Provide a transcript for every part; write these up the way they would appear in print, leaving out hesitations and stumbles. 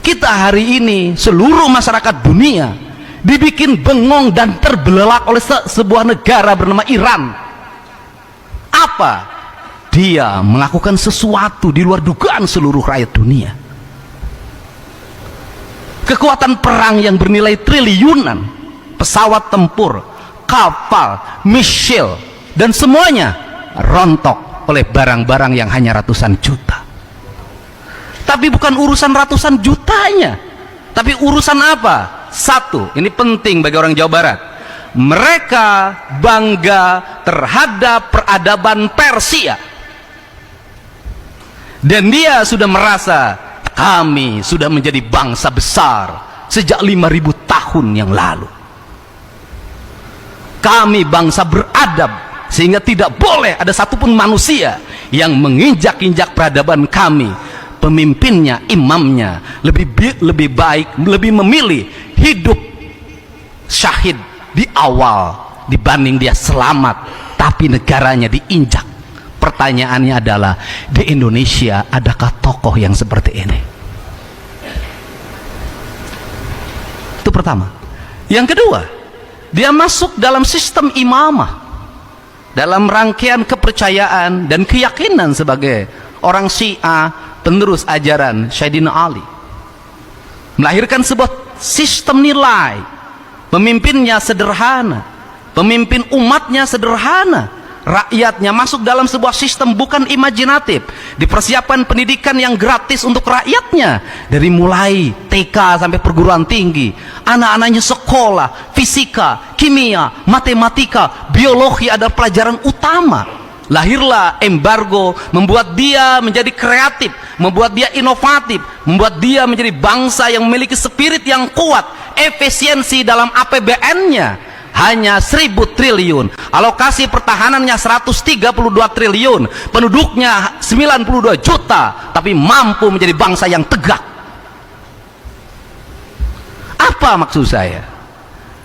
Kita hari ini, seluruh masyarakat dunia dibikin bengong dan terbelalak oleh sebuah negara bernama Iran. Apa? Dia melakukan sesuatu di luar dugaan seluruh rakyat dunia. Kekuatan perang yang bernilai triliunan, pesawat tempur, kapal, misil, dan semuanya rontok oleh barang-barang yang hanya ratusan juta. Tapi bukan urusan ratusan jutanya, tapi urusan apa? Satu, ini penting bagi orang Jawa Barat, mereka bangga terhadap peradaban Persia, dan dia sudah merasa kami sudah menjadi bangsa besar sejak 5.000 tahun yang lalu. Kami bangsa beradab, sehingga tidak boleh ada satupun manusia yang menginjak-injak peradaban kami. Pemimpinnya, imamnya lebih baik, lebih memilih hidup syahid di awal dibanding dia selamat tapi negaranya diinjak. Pertanyaannya adalah, di Indonesia adakah tokoh yang seperti ini? Itu pertama. Yang kedua, dia masuk dalam sistem imamah, dalam rangkaian kepercayaan dan keyakinan sebagai orang Syiah, penerus ajaran Sayyidina Ali, melahirkan sebuah sistem nilai. Pemimpinnya sederhana, pemimpin umatnya sederhana, rakyatnya masuk dalam sebuah sistem bukan imajinatif. Dipersiapkan pendidikan yang gratis untuk rakyatnya, dari mulai TK sampai perguruan tinggi. Anak-anaknya sekolah fisika, kimia, matematika, biologi adalah pelajaran utama. Lahirlah embargo, membuat dia menjadi kreatif, membuat dia inovatif, membuat dia menjadi bangsa yang memiliki spirit yang kuat. Efisiensi dalam APBN-nya hanya 1.000 triliun, alokasi pertahanannya 132 triliun, penduduknya 92 juta, tapi mampu menjadi bangsa yang tegak. Apa maksud saya?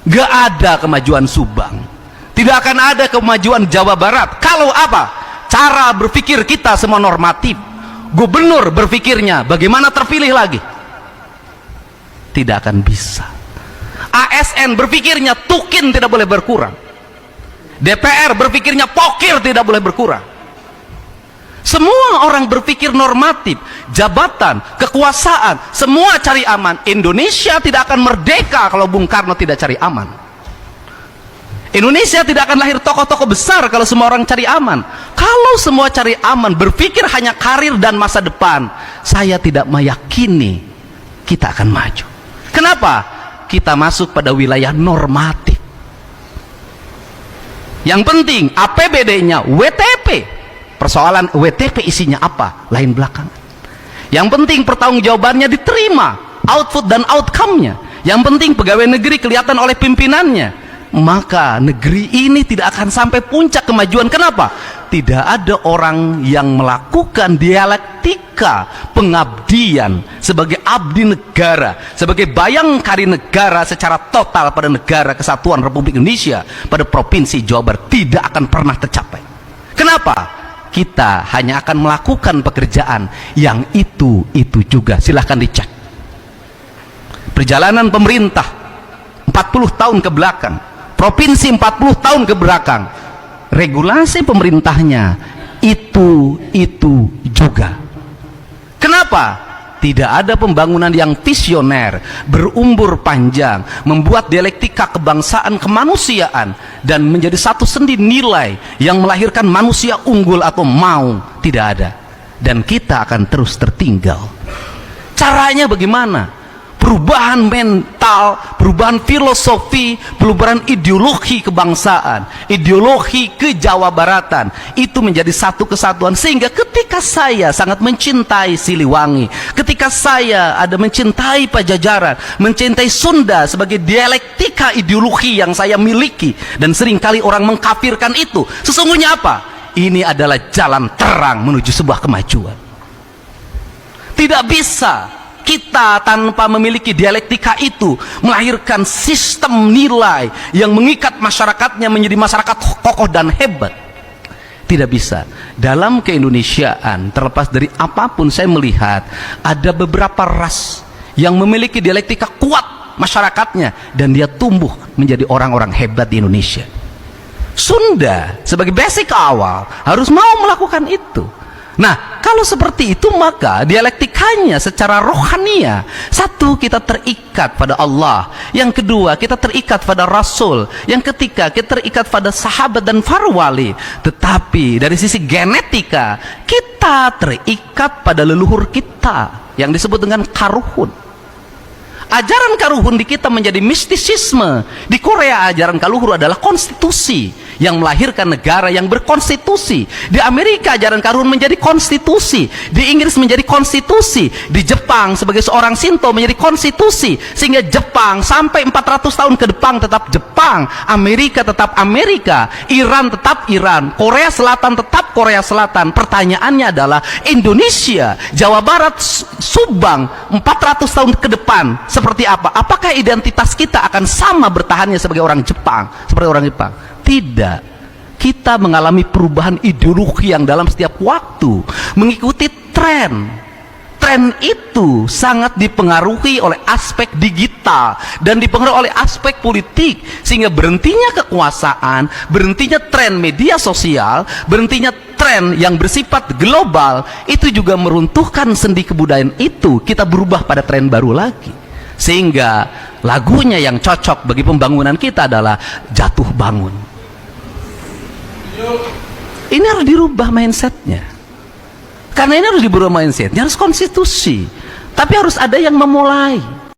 Gak ada kemajuan Subang, tidak akan ada kemajuan Jawa Barat kalau apa? Cara berpikir kita semua normatif. Gubernur berpikirnya bagaimana terpilih lagi? Tidak akan bisa. ASN berpikirnya tukin tidak boleh berkurang. DPR berpikirnya pokir tidak boleh berkurang. Semua orang berpikir normatif, jabatan, kekuasaan, semua cari aman. Indonesia tidak akan merdeka kalau Bung Karno tidak cari aman. Indonesia tidak akan lahir tokoh-tokoh besar kalau semua orang cari aman. Kalau semua cari aman, berpikir hanya karir dan masa depan, saya tidak meyakini kita akan maju. Kenapa? Kita masuk pada wilayah normatif. Yang penting APBD-nya WTP. Persoalan WTP isinya apa? Lain belakangan. Yang penting pertanggungjawabannya diterima, output dan outcome-nya. Yang penting pegawai negeri kelihatan oleh pimpinannya. Maka negeri ini tidak akan sampai puncak kemajuan. Kenapa? Tidak ada orang yang melakukan dialektika pengabdian sebagai abdi negara, sebagai bayangkari negara secara total pada negara kesatuan Republik Indonesia, pada provinsi Jawa Barat. Tidak akan pernah tercapai. Kenapa? Kita hanya akan melakukan pekerjaan yang itu juga. Silahkan dicek perjalanan pemerintah 40 tahun ke belakang, provinsi 40 tahun ke belakang, regulasi pemerintahnya itu juga. Kenapa? Tidak ada pembangunan yang visioner, berumbur panjang, membuat dialektika kebangsaan kemanusiaan dan menjadi satu sendi nilai yang melahirkan manusia unggul atau mau. Tidak ada. Dan kita akan terus tertinggal. Caranya bagaimana? Perubahan mental, perubahan filosofi, perubahan ideologi kebangsaan, ideologi kejawabaratan, itu menjadi satu kesatuan. Sehingga ketika saya sangat mencintai Siliwangi, ketika saya ada mencintai Pajajaran, mencintai Sunda sebagai dialektika ideologi yang saya miliki, dan seringkali orang mengkafirkan itu, sesungguhnya apa? Ini adalah jalan terang menuju sebuah kemajuan. Tidak bisa kita tanpa memiliki dialektika itu melahirkan sistem nilai yang mengikat masyarakatnya menjadi masyarakat kokoh dan hebat. Tidak bisa. Dalam keindonesiaan, terlepas dari apapun, saya melihat ada beberapa ras yang memiliki dialektika kuat masyarakatnya, dan dia tumbuh menjadi orang-orang hebat di Indonesia. Sunda sebagai basic awal harus mau melakukan itu. Nah, kalau seperti itu maka dialektikanya secara rohania, satu, kita terikat pada Allah, yang kedua kita terikat pada Rasul, yang ketiga kita terikat pada sahabat dan para wali. Tetapi dari sisi genetika kita terikat pada leluhur kita yang disebut dengan karuhun. Ajaran karuhun di kita menjadi mistisisme. Di Korea ajaran kaluhur adalah konstitusi yang melahirkan negara yang berkonstitusi. Di Amerika ajaran karuhun menjadi konstitusi. Di Inggris menjadi konstitusi. Di Jepang sebagai seorang Shinto menjadi konstitusi. Sehingga Jepang sampai 400 tahun ke depan tetap Jepang, Amerika tetap Amerika, Iran tetap Iran, Korea Selatan tetap Korea Selatan. Pertanyaannya adalah Indonesia, Jawa Barat, Subang 400 tahun ke depan seperti apa? Apakah identitas kita akan sama bertahannya sebagai orang Jepang, seperti orang Jepang? Tidak. Kita mengalami perubahan ideologi yang dalam setiap waktu mengikuti tren. Tren itu sangat dipengaruhi oleh aspek digital dan dipengaruhi oleh aspek politik, sehingga berhentinya kekuasaan, berhentinya tren media sosial, berhentinya tren yang bersifat global itu juga meruntuhkan sendi kebudayaan itu. Kita berubah pada tren baru lagi, sehingga lagunya yang cocok bagi pembangunan kita adalah Jatuh Bangun. Ini harus dirubah mindsetnya. Karena ini harus dirubah mindsetnya, harus konstitusi. Tapi harus ada yang memulai.